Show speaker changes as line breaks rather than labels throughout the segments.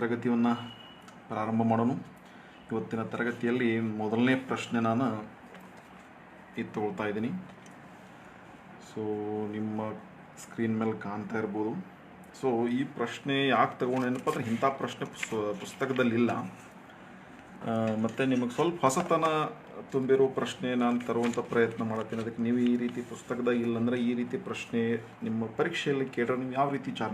ತರಗತಿಯನ್ನು ಪ್ರಾರಂಭ ಮಾಡೋಣ. ಇವತ್ತಿನ ತರಗತಿಯಲ್ಲಿ ಮೊದಲನೇ ಪ್ರಶ್ನೆ ನಾನು ತಗೊಳ್ತಾ ಇದ್ದೀನಿ. ಸೊ ನಿಮ್ಮ ಸ್ಕ್ರೀನ್ ಮೇಲೆ ಕಾಣ್ತಾ ಇರ್ಬೋದು. ಸೊ ಈ ಪ್ರಶ್ನೆ ಯಾಕೆ ತಗೊಂಡೇನಪ್ಪ ಅಂದರೆ ಇಂಥ ಪ್ರಶ್ನೆ ಪುಸ್ತಕದಲ್ಲಿಲ್ಲ, ಮತ್ತು ನಿಮಗೆ ಸ್ವಲ್ಪ ಹೊಸತನ ತುಂಬಿರೋ ಪ್ರಶ್ನೆ ನಾನು ತರುವಂಥ ಪ್ರಯತ್ನ ಮಾಡ್ತೀನಿ. ಅದಕ್ಕೆ ನೀವು ಈ ರೀತಿ ಪುಸ್ತಕದಾಗ ಇಲ್ಲಂದ್ರೆ ಈ ರೀತಿ ಪ್ರಶ್ನೆ ನಿಮ್ಮ ಪರೀಕ್ಷೆಯಲ್ಲಿ ಕೇಳಿದ್ರೆ ನೀವು ಯಾವ ರೀತಿ ವಿಚಾರ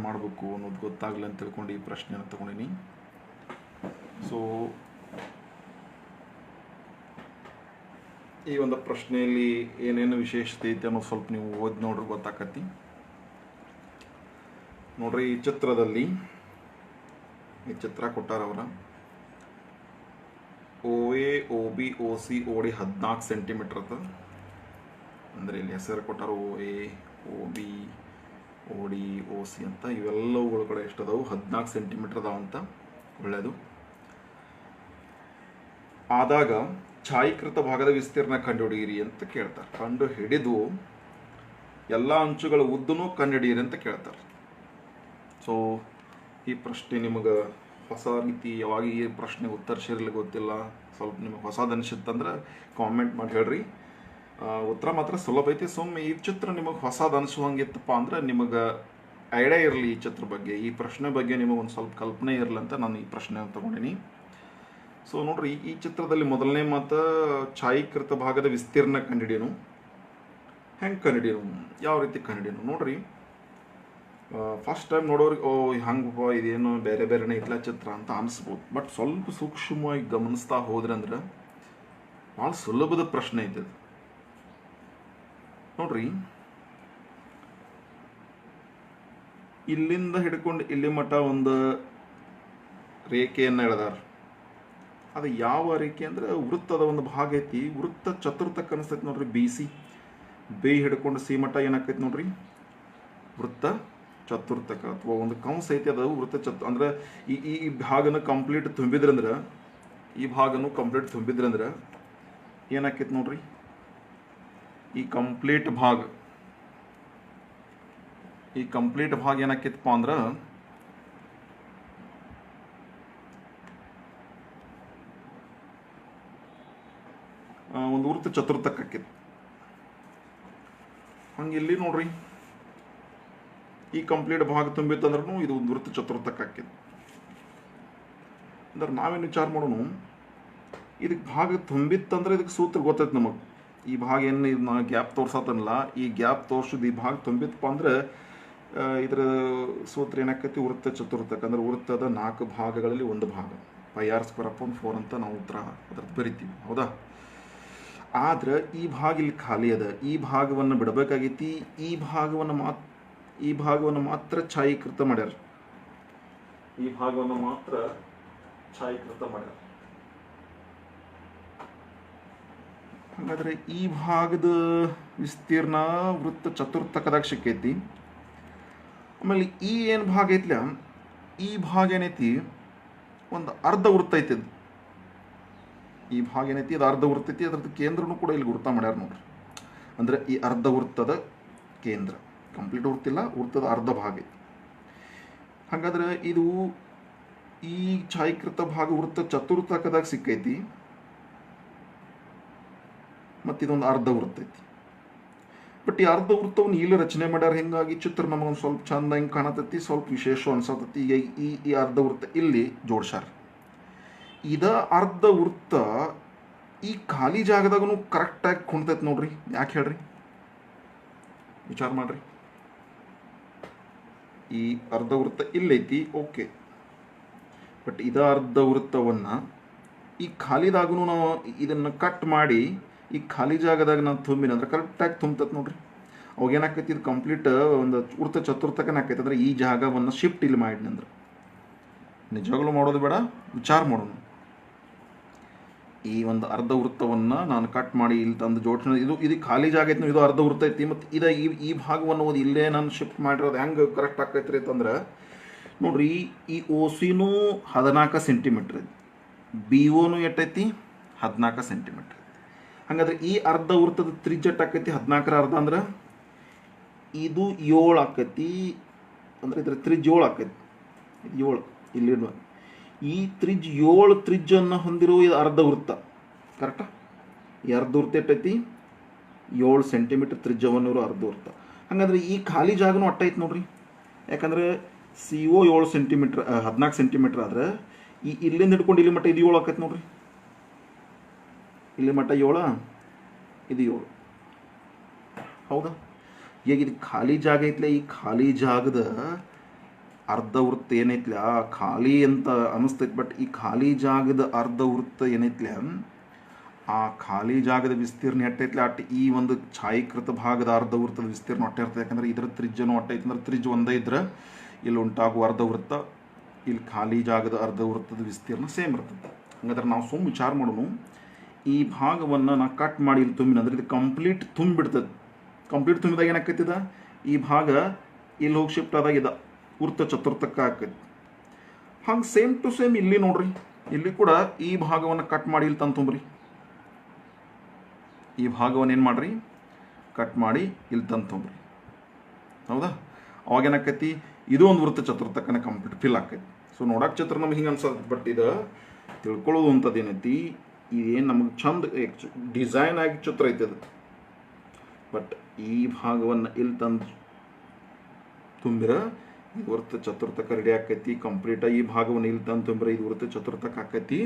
ಮಾಡಬೇಕು ಅನ್ನೋದು ಗೊತ್ತಾಗಲಿ ಅಂತ ತಿಳ್ಕೊಂಡು ಈ ಪ್ರಶ್ನೆಯನ್ನು ತಗೊಂಡಿನಿ. ಸೊ ಈ ಒಂದು ಪ್ರಶ್ನೆಯಲ್ಲಿ ಏನೇನು ವಿಶೇಷತೆ ಐತೆ ಅನ್ನೋದು ಸ್ವಲ್ಪ ನೀವು ಓದಿ ನೋಡ್ರಿ ಗೊತ್ತಾಕತಿ. ನೋಡ್ರಿ, ಈ ಚಿತ್ರದಲ್ಲಿ ಈ ಚಿತ್ರ ಕೊಟ್ಟಾರವರ OA OB OC OD 14 centimetre ಅದ. ಅಂದರೆ ಇಲ್ಲಿ ಹೆಸರು ಕೊಟ್ಟಾರ OA OB OD OC ಅಂತ. ಇವೆಲ್ಲವುಗಳ ಕಡೆ ಎಷ್ಟದಾವು 14 ಸೆಂಟಿಮೀಟರ್ ಅದಾವಂತ. ಒಳ್ಳೆಯದು. ಆದಾಗ ಛಾಯೀಕೃತ ಭಾಗದ ವಿಸ್ತೀರ್ಣ ಕಂಡುಹಿಡಿಯಿರಿ ಅಂತ ಕೇಳ್ತಾರೆ. ಕಂಡು ಹಿಡಿದು ಎಲ್ಲ ಅಂಚುಗಳ ಉದ್ದನೂ ಕಂಡುಹಿಡಿಯಿರಿ ಅಂತ ಕೇಳ್ತಾರೆ. ಸೊ ಈ ಪ್ರಶ್ನೆ ನಿಮಗೆ ಹೊಸ ರೀತಿ, ಯಾವಾಗ ಈ ಪ್ರಶ್ನೆ ಉತ್ತರಿಸಿರಲಿ ಗೊತ್ತಿಲ್ಲ, ಸ್ವಲ್ಪ ನಿಮಗೆ ಹೊಸದು ಅನಿಸುತ್ತಂದ್ರೆ ಕಾಮೆಂಟ್ ಮಾಡಿ ಹೇಳ್ರಿ. ಉತ್ತರ ಮಾತ್ರ ಸುಲಭ ಐತಿ. ಸುಮ್ಮನೆ ಈ ಚಿತ್ರ ನಿಮಗೆ ಹೊಸದು ಅನಿಸುವಂಗಿತ್ತಪ್ಪ ಅಂದ್ರೆ ನಿಮಗೆ ಐಡಿಯಾ ಇರಲಿ ಈ ಚಿತ್ರ ಬಗ್ಗೆ, ಈ ಪ್ರಶ್ನೆ ಬಗ್ಗೆ ನಿಮಗೆ ಒಂದು ಸ್ವಲ್ಪ ಕಲ್ಪನೆ ಇರಲಿ ಅಂತ ನಾನು ಈ ಪ್ರಶ್ನೆ ತಗೊಂಡಿನಿ. ಸೊ ನೋಡ್ರಿ, ಈ ಚಿತ್ರದಲ್ಲಿ ಮೊದಲನೇ ಮಾತು ಛಾಯೀಕೃತ ಭಾಗದ ವಿಸ್ತೀರ್ಣ ಕಂಡುಹಿಡಿಯೋನು. ಹೆಂಗೆ ಕಂಡುಹಿಡಿಯೋನು, ಯಾವ ರೀತಿ ಕಂಡುಹಿಡಿಯೋನು ನೋಡ್ರಿ. ಫಸ್ಟ್ ಟೈಮ್ ನೋಡೋರಿಗೆ ಹಂಗಪ್ಪ ಇದೇನು ಬೇರೆ ಬೇರೆನೇ ಇಟ್ಲ ಚಿತ್ರ ಅಂತ ಅನಿಸ್ಬೋದು. ಬಟ್ ಸ್ವಲ್ಪ ಸೂಕ್ಷ್ಮವಾಗಿ ಗಮನಿಸ್ತಾ ಹೋದ್ರಂದ್ರೆ ಭಾಳ ಸುಲಭದ ಪ್ರಶ್ನೆ ಐತೆ ಅದು. ನೋಡ್ರಿ, ಇಲ್ಲಿಂದ ಹಿಡ್ಕೊಂಡು ಇಲ್ಲಿ ಮಟ್ಟ ಒಂದು ರೇಖೆಯನ್ನು ಎಳೆದಾರ. ಅದು ಯಾವ ರೇಖೆ ಅಂದ್ರೆ ವೃತ್ತದ ಒಂದು ಭಾಗ ಐತಿ. ವೃತ್ತ ಚತುರ್ಥಕ್ಕೆ ಅನಿಸ್ತೈತಿ ನೋಡ್ರಿ. ಬಿ ಹಿಡ್ಕೊಂಡು ಸಿ ಮಟ್ಟ ಏನಾಕೈತಿ ನೋಡ್ರಿ, ವೃತ್ತ ಚತುರ್ಥಕ ಅಥವಾ ಒಂದು ಕಂಸ ಐತಿ. ಅದು ವೃತ್ತ ಅಂದ್ರೆ ಈ ಭಾಗನ ಕಂಪ್ಲೀಟ್ ತುಂಬಿದ್ರಂದ್ರೆ, ಈ ಭಾಗನು ಕಂಪ್ಲೀಟ್ ತುಂಬಿದ್ರಂದ್ರೆ ಏನಾಕೈತಿ ನೋಡ್ರಿ, ಈ ಕಂಪ್ಲೀಟ್ ಭಾಗ ಏನಾಕೈತಪ್ಪ ಅಂದ್ರೆ ಒಂದು ವೃತ್ತ ಚತುರ್ಥಕ ಆಕೈತಿ. ಹಂಗೆ ಇಲ್ಲಿ ನೋಡ್ರಿ, ಈ ಕಂಪ್ಲೀಟ್ ಭಾಗ ತುಂಬಿತ್ತಂದ್ರೂ ಇದು ಒಂದು ವೃತ್ತ ಚತುರ್ಥಕ ಆಕೈತಿ. ಅಂದ್ರೆ ನಾವೇನು ವಿಚಾರ ಮಾಡೋಣ, ಇದಕ್ಕೆ ಭಾಗ ತುಂಬಿತ್ತಂದ್ರೆ ಇದಕ್ಕೆ ಸೂತ್ರ ಗೊತ್ತೈತಿ ನಮಗೆ. ಈ ಭಾಗ ಏನು ಇದನ್ನ ಗ್ಯಾಪ್ ತೋರ್ಸತ್ತಲ್ಲ, ಈ ಗ್ಯಾಪ್ ತೋರ್ಸೋದು ಈ ಭಾಗ ತುಂಬಿತ್ತಪ್ಪ ಅಂದ್ರೆ ಇದರ ಸೂತ್ರ ಏನಾಕೈತಿ, ವೃತ್ತ ಚತುರ್ಥಕ. ಅಂದ್ರೆ ವೃತ್ತದ 4 ಭಾಗಗಳಲ್ಲಿ ಒಂದು ಭಾಗ, πr²/4 ಅಂತ ನಾವು ಉತ್ತರ ಅದ್ರದ್ದು ಬರಿತೀವಿ, ಹೌದಾ? ಆದ್ರೆ ಈ ಭಾಗ ಇಲ್ಲಿ ಖಾಲಿ ಅದ, ಈ ಭಾಗವನ್ನು ಬಿಡಬೇಕಾಗೈತಿ. ಈ ಭಾಗವನ್ನು ಮಾತ್ರ ಛಾಯೀಕೃತ ಮಾಡ್ಯಾರ. ಹಾಗಾದ್ರೆ ಈ ಭಾಗದ ವಿಸ್ತೀರ್ಣ ವೃತ್ತ ಚತುರ್ಥಕದಾಗ ಸಿಕ್ಕೈತಿ. ಆಮೇಲೆ ಈ ಏನು ಭಾಗ ಐತ್ಲ, ಈ ಭಾಗ ಏನೈತಿ ಒಂದು ಅರ್ಧ ವೃತ್ತ ಐತಿ. ಈ ಭಾಗ ಏನೈತಿ ಅದು ಅರ್ಧ ವೃತ್ತ ಐತಿ. ಅದ್ರದ್ದು ಕೇಂದ್ರನೂ ಕೂಡ ಇಲ್ಲಿ ಗುರುತ ಮಾಡ್ಯಾರ ನೋಡ್ರಿ. ಅಂದ್ರೆ ಈ ಅರ್ಧ ವೃತ್ತದ ಕೇಂದ್ರ, ಕಂಪ್ಲೀಟ್ ವೃತ್ತ ಇಲ್ಲ, ವೃತ್ತದ ಅರ್ಧ ಭಾಗ ಐತಿ. ಹಾಗಾದ್ರೆ ಇದು ಈ ಛಾಯೀಕೃತ ಭಾಗ ವೃತ್ತ ಚತುರ್ಥಕದಾಗ ಸಿಕ್ಕೈತಿ, ಮತ್ತು ಇದೊಂದು ಅರ್ಧ ವೃತ್ತ ಐತಿ. ಬಟ್ ಈ ಅರ್ಧ ವೃತ್ತವನ್ನು ಇಲ್ಲಿ ರಚನೆ ಮಾಡ್ಯಾರ. ಹಿಂಗಾಗಿ ಚಿತ್ರ ನಮಗೊಂದು ಸ್ವಲ್ಪ ಚಂದ ಹಿಂಗೆ ಕಾಣತೈತಿ, ಸ್ವಲ್ಪ ವಿಶೇಷ ಅನ್ಸತೈತಿ. ಈಗ ಈ ಅರ್ಧ ವೃತ್ತ ಇಲ್ಲಿ ಜೋಡ್ಸಾರ. ಇದ ಅರ್ಧ ವೃತ್ತ ಈ ಖಾಲಿ ಜಾಗದಾಗೂ ಕರೆಕ್ಟಾಗಿ ಕುಣ್ತೈತಿ ನೋಡ್ರಿ. ಯಾಕೆ ಹೇಳ್ರಿ, ವಿಚಾರ ಮಾಡ್ರಿ. ಈ ಅರ್ಧ ವೃತ್ತ ಇಲ್ಲೈತಿ, ಓಕೆ. ಬಟ್ ಇದ ಅರ್ಧ ವೃತ್ತವನ್ನು ಈ ಖಾಲಿದಾಗೂ ನಾವು ಇದನ್ನು ಕಟ್ ಮಾಡಿ ಈ ಖಾಲಿ ಜಾಗದಾಗ ನಾವು ತುಂಬಿನ ಅಂದ್ರೆ ಕರೆಕ್ಟಾಗಿ ತುಂಬತೈತಿ ನೋಡ್ರಿ. ಅವಾಗ ಏನಾಕೈತಿ, ಇದು ಕಂಪ್ಲೀಟ್ ಒಂದು ವೃತ್ತ ಚತುರ್ಥಕನ ಆಕೈತಿ. ಅಂದ್ರೆ ಈ ಜಾಗವನ್ನು ಶಿಫ್ಟ್ ಇಲ್ಲಿ ಮಾಡಿನಿ ಅಂದ್ರೆ, ನಿಜವಾಗ್ಲೂ ಮಾಡೋದು ಬೇಡ, ವಿಚಾರ ಮಾಡೋಣ. ಈ ಒಂದು ಅರ್ಧ ವೃತ್ತವನ್ನು ನಾನು ಕಟ್ ಮಾಡಿ ಇಲ್ಲಿ ತಂದು ಜೋಡಿಸ್, ಇದು ಖಾಲಿ ಜಾಗ ಐತಿ, ಇದು ಅರ್ಧ ವೃತ್ತ ಐತಿ. ಮತ್ತು ಈ ಭಾಗವನ್ನು ಓದಿ ಇಲ್ಲೇ ನಾನು ಶಿಫ್ಟ್ ಮಾಡಿರೋದು ಹೆಂಗೆ ಕರೆಕ್ಟ್ ಆಕೈತ್ರಿ ಅಂತಂದ್ರೆ ನೋಡ್ರಿ, ಈ OCನೂ 14 ಸೆಂಟಿಮೀಟ್ರ್ ಐತಿ, BOನೂ ಎಟ್ಟೈತಿ 14 ಸೆಂಟಿಮೀಟ್ರ್. ಹಾಗಾದ್ರೆ ಈ ಅರ್ಧ ವೃತ್ತದ ತ್ರಿಜ್ಯ ಆಕೈತಿ 14 ಅರ್ಧ ಅಂದ್ರೆ ಇದು 7 ಆಕೈತಿ, ಅಂದ್ರೆ ಇದ್ರ ತ್ರಿಜ್ 7 ಆಕೈತಿ. 7 ಇಲ್ಲಿ ಈ ತ್ರಿಜ್ 7 ತ್ರಿಜ್ಯನ್ನು ಹೊಂದಿರುವ ಇದು ಅರ್ಧ ವೃತ್ತ. ಕರೆಕ್ಟಾ? ಈ ಅರ್ಧ ವೃತ್ತ ಎಷ್ಟೈತಿ? 7 ಸೆಂಟಿಮೀಟರ್ ತ್ರಿಜ್ಯವನ್ನಿರೋ ಅರ್ಧ ವೃತ್ತ. ಹಾಗಾದ್ರೆ ಈ ಖಾಲಿ ಜಾಗನೂ ಅಟ್ಟೈತಿ ನೋಡ್ರಿ. ಯಾಕಂದ್ರೆ CO 7 ಸೆಂಟಿಮೀಟ್ರ್ 14 ಸೆಂಟಿಮೀಟ್ರ್ ಆದ್ರೆ ಇಲ್ಲಿಂದ ಹಿಡ್ಕೊಂಡು ಇಲ್ಲಿ ಮಟ್ಟ ಇದು 7 ಆಕೈತಿ ನೋಡ್ರಿ. ಇಲ್ಲಿ ಮಟ್ಟ 7, ಇದು 7. ಹೌದಾ? ಈಗ ಇದು ಖಾಲಿ ಜಾಗ ಐತ್ಲೆ, ಈ ಖಾಲಿ ಜಾಗದ ಅರ್ಧ ವೃತ್ತ ಏನೈತ್ಲ ಖಾಲಿ ಅಂತ ಅನಿಸ್ತೈತಿ. ಬಟ್ ಈ ಖಾಲಿ ಜಾಗದ ಅರ್ಧ ವೃತ್ತ ಏನೈತ್ಲ, ಆ ಖಾಲಿ ಜಾಗದ ವಿಸ್ತೀರ್ಣ ಎಟ್ಟೈತ್ಲೆ ಅಟ್ಟು ಈ ಒಂದು ಛಾಯೀಕೃತ ಭಾಗದ ಅರ್ಧ ವೃತ್ತದ ವಿಸ್ತೀರ್ಣ ಒಟ್ಟೆ ಇರ್ತದೆ. ಯಾಕಂದ್ರೆ ಇದರ ತ್ರಿಜ್ಯನೂ ಒಟ್ಟೈತೆ ಅಂದ್ರೆ ತ್ರಿಜ್ಯ ಒಂದೇ ಇದ್ರೆ ಇಲ್ಲಿ ಉಂಟಾಗುವ ಅರ್ಧ ವೃತ್ತ, ಇಲ್ಲಿ ಖಾಲಿ ಜಾಗದ ಅರ್ಧ ವೃತ್ತದ ವಿಸ್ತೀರ್ಣ ಸೇಮ್ ಇರ್ತದೆ. ಹಾಗಾದ್ರೆ ನಾವು ಸುಮ್ಮನೆ ವಿಚಾರ ಮಾಡೋಣ, ಈ ಭಾಗವನ್ನು ನಾ ಕಟ್ ಮಾಡಿ ಇಲ್ಲಿ ತುಂಬಿನ ಅಂದ್ರೆ ಇದು ಕಂಪ್ಲೀಟ್ ತುಂಬಿಬಿಡ್ತದೆ. ಕಂಪ್ಲೀಟ್ ತುಂಬಿದಾಗ ಏನಾಕೈತಿದ, ಈ ಭಾಗ ಇಲ್ಲಿ ಹೋಗಿ ಶಿಫ್ಟ್ ಆದಾಗ ಇದು ವೃತ್ತ ಚತುರ್ಥಕ ಆಕೈತಿ. ಹಂಗೆ ಸೇಮ್ ಟು ಸೇಮ್ ಇಲ್ಲಿ ನೋಡ್ರಿ, ಇಲ್ಲಿ ಕೂಡ ಈ ಭಾಗವನ್ನು ಕಟ್ ಮಾಡಿ ಇಲ್ಲಿ ತಂದು ತುಂಬ್ರಿ. ಈ ಭಾಗವನ್ನು ಏನು ಮಾಡ್ರಿ, ಕಟ್ ಮಾಡಿ ಇಲ್ಲಿ ತಂದು ತುಂಬ್ರಿ. ಹೌದಾ? ಅವಾಗ ಏನಾಕೈತಿ, ಇದು ಒಂದು ವೃತ್ತ ಚತುರ್ಥಕನ ಕಂಪ್ಲೀಟ್ ಫಿಲ್ ಆಕೈತಿ. ಸೊ ನೋಡಕ್ಕೆ ಚಿತ್ರ ನಮ್ಗೆ ಹಿಂಗೆ ಅನ್ಸತ್ತೆ. ಬಟ್ ಇದು ತಿಳ್ಕೊಳ್ಳೋದು ಅಂಥದ್ದು ಏನೈತಿ, ಇದೇನು ನಮಗೆ ಚಂದ ಡಿಸೈನ್ ಆಗಿ ಚಿತ್ರ ಐತಿ ಅದು. ಬಟ್ ಈ ಭಾಗವನ್ನು ಇಲ್ಲಿ ತಂದು ತುಂಬಿರ ಇದು ವೃತ್ತ ಚತುರ್ಥಕ ರೆಡಿ ಆಕೈತಿ ಕಂಪ್ಲೀಟಾಗಿ. ಈ ಭಾಗವನ್ನು ಇಲ್ಲಿ ತಂದು ತುಂಬಿರ ಇದು ವೃತ್ತ ಚತುರ್ಥಕ ಆಕೈತಿ.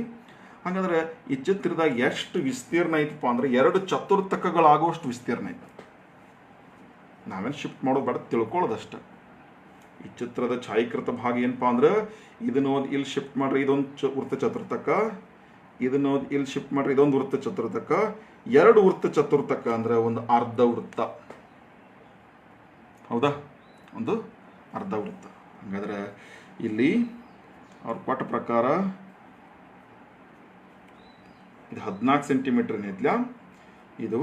ಹಾಗಾದ್ರೆ ಈ ಚಿತ್ರದಾಗ ಎಷ್ಟು ವಿಸ್ತೀರ್ಣ ಐತಪ್ಪ ಅಂದ್ರೆ 2 ಚತುರ್ಥಕಗಳಾಗುವಷ್ಟು ವಿಸ್ತೀರ್ಣ ಐತಿ. ನಾವೇನು ಶಿಫ್ಟ್ ಮಾಡೋದು ಬೇಡ, ತಿಳ್ಕೊಳ್ಳೋದಷ್ಟೆ. ಈ ಚಿತ್ರದ ಛಾಯೀಕೃತ ಭಾಗ ಏನಪ್ಪ ಅಂದ್ರೆ ಇದನ್ನ ಇಲ್ಲಿ ಶಿಫ್ಟ್ ಮಾಡ್ರಿ, ಇದೊಂದು ವೃತ್ತ ಚತುರ್ಥಕ, ಇದನ್ನ ಇಲ್ಲಿ ಶಿಫ್ಟ್ ಮಾಡ್ರಿ, ಇದೊಂದು ವೃತ್ತ ಚತುರ್ಥಕ. 2 ವೃತ್ತ ಚತುರ್ಥಕ ಅಂದ್ರೆ ಒಂದು ಅರ್ಧ ವೃತ್ತ. ಹೌದಾ? ಒಂದು ಅರ್ಧ ವೃತ್ತ. ಹಾಗಾದ್ರೆ ಇಲ್ಲಿ ಅವ್ರು ಕೊಟ್ಟ ಪ್ರಕಾರ ಇದು 14 ಸೆಂಟಿಮೀಟರ್ ಏನೈತ್ಲ, ಇದು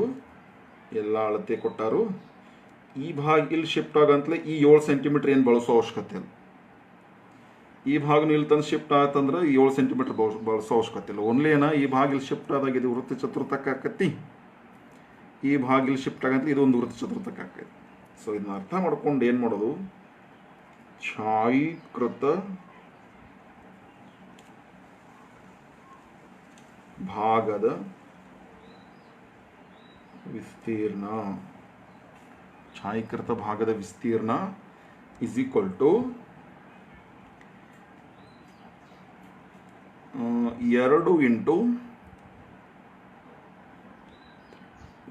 ಎಲ್ಲ ಅಳತೆ ಕೊಟ್ಟಾರು. ಈ ಭಾಗ ಇಲ್ಲಿ ಶಿಫ್ಟ್ ಆಗಂತಲೇ ಈ 7 ಸೆಂಟಿಮೀಟರ್ ಏನು ಬಳಸೋ ಅವಶ್ಯಕತೆ ಇಲ್ಲ. ಈ ಭಾಗನೂ ಇಲ್ಲಿ ತಂದು ಶಿಫ್ಟ್ ಆತಂದ್ರೆ 7 ಸೆಂಟಿಮೀಟರ್ ಬಳಸೋ ಅವಶ್ಯಕತೆ ಇಲ್ಲ. ಓನ್ಲಿ ಏನ ಈ ಭಾಗ ಇಲ್ಲಿ ಶಿಫ್ಟ್ ಆದಾಗ ಇದು ವೃತ್ತ ಚತುರ್ಥಕ ಆಕತಿ, ಈ ಭಾಗ ಇಲ್ಲಿ ಶಿಫ್ಟ್ ಆಗಂತಲೇ ಇದು ಒಂದು ವೃತ್ತ ಚತುರ್ಥಕ ಆಕೈತಿ. ಸೊ ಇದನ್ನ ಅರ್ಥ ಮಾಡ್ಕೊಂಡು ಏನು ಮಾಡೋದು, ಛಾಯೀಕೃತ ಭಾಗದ ವಿಸ್ತೀರ್ಣ, ಛಾಯೀಕೃತ ಭಾಗದ ವಿಸ್ತೀರ್ಣ ಇಸ್ ಈಕ್ವಲ್ ಟು 2 ಇಂಟು